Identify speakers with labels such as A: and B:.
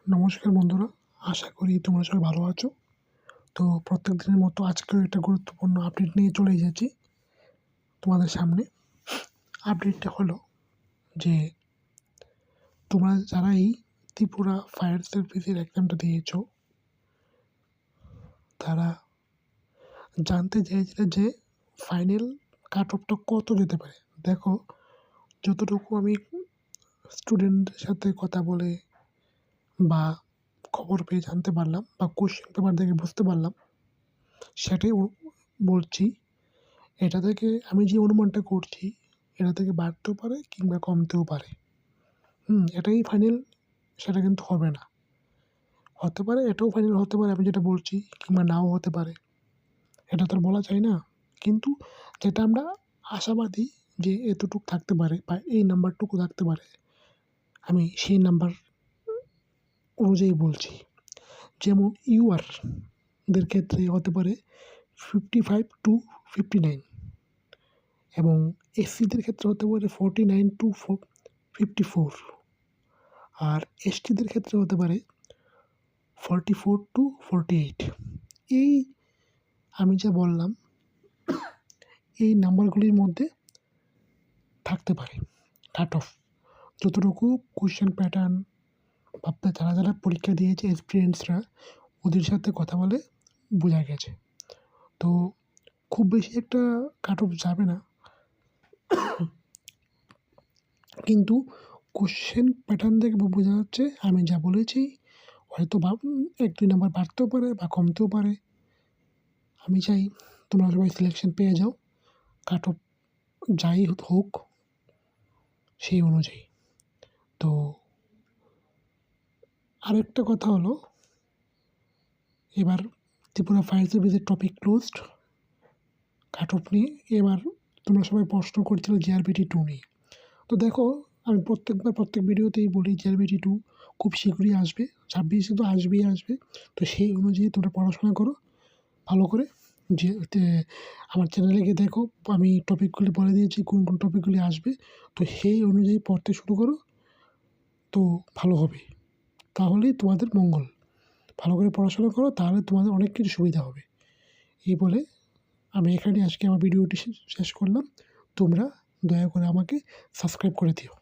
A: নমস্কার বন্ধুরা, আশা করি তোমরা সবাই ভালো আছো। তো প্রত্যেক দিনের মতো আজকেও একটা গুরুত্বপূর্ণ আপডেট নিয়ে চলে এসেছি তোমাদের সামনে। আপডেটটা হলো যে তোমরা যারা এই ত্রিপুরা ফায়ার সার্ভিসের এক্সামটা দিয়েছো, তারা জানতে চেয়েছিলে যে ফাইনাল কাট অফটা কত যেতে পারে। দেখো, যতটুকু আমি স্টুডেন্টদের সাথে কথা বলে বা খবর পেয়ে জানতে পারলাম বা কোশ্চেন পেপার দেখে বুঝতে পারলাম, সেটাই বলছি। এটা থেকে আমি যে অনুমানটা করছি, এটা থেকে বাড়তেও পারে কিংবা কমতেও পারে। এটাই ফাইনাল সেটা কিন্তু হবে না। হতে পারে এটাও ফাইনাল হতে পারে আমি যেটা বলছি, কিংবা নাও হতে পারে। এটা তো আর বলা যায় না। কিন্তু যেটা আমরা আশাবাদী যে এতটুকু থাকতে পারে বা এই নাম্বারটুকু থাকতে পারে, আমি সেই নাম্বার অনুযায়ী বলছি। যেমন দের ক্ষেত্রে হতে পারে 55 to 59 এবং এসসিদের ক্ষেত্রে হতে পারে 49 to 54 আর এসটিদের ক্ষেত্রে হতে পারে 44 to 48। এই আমি যা বললাম, এই নাম্বারগুলির মধ্যে থাকতে পারে কাট অফ। যতটুকু কোশ্চেন প্যাটার্ন ভাবতে যারা যারা পরীক্ষা দিয়েছে এক্সপিরিয়েন্সরা, ওদের সাথে কথা বলে বোঝা গেছে। তো খুব বেশি একটা কাট অফ যাবে না, কিন্তু কোশ্চেন প্যাটার্ন দেখে বোঝা যাচ্ছে আমি যা বলেছি হয়তো 1-2 নাম্বার বাড়তেও পারে বা কমতেও পারে। আমি চাই তোমরা সবাই সিলেকশন পেয়ে যাও, কাট অফ যাই হোক সেই অনুযায়ী। তো আরেকটা কথা হলো, এবার ত্রিপুরা ফায়ার সার্ভিসের টপিক ক্লোজড কাট অফ নিয়ে। এবার তোমরা সবাই প্রশ্ন করছিলে জিআরবিটি 2 নিয়ে। তো দেখো, আমি প্রত্যেক ভিডিওতেই বলি জিআরবিটি 2 খুব শীঘ্রই আসবে, 26-এ তো আসবে। তো সেই অনুযায়ী তোমরা পড়াশোনা করো ভালো করে। যে আমার চ্যানেলে গিয়ে দেখো, আমি টপিকগুলি বলে দিয়েছি কোন কোন টপিকগুলি আসবে। তো সেই অনুযায়ী পড়তে শুরু করো, তো ভালো হবে। তাহলেই তোমাদের মঙ্গল। ভালো করে পড়াশোনা করো, তাহলে তোমাদের অনেক কিছু সুবিধা হবে। এই বলে আমি এখানে আজকে আমার ভিডিওটি শেষ করলাম। তোমরা দয়া করে আমাকে সাবস্ক্রাইব করে দিও।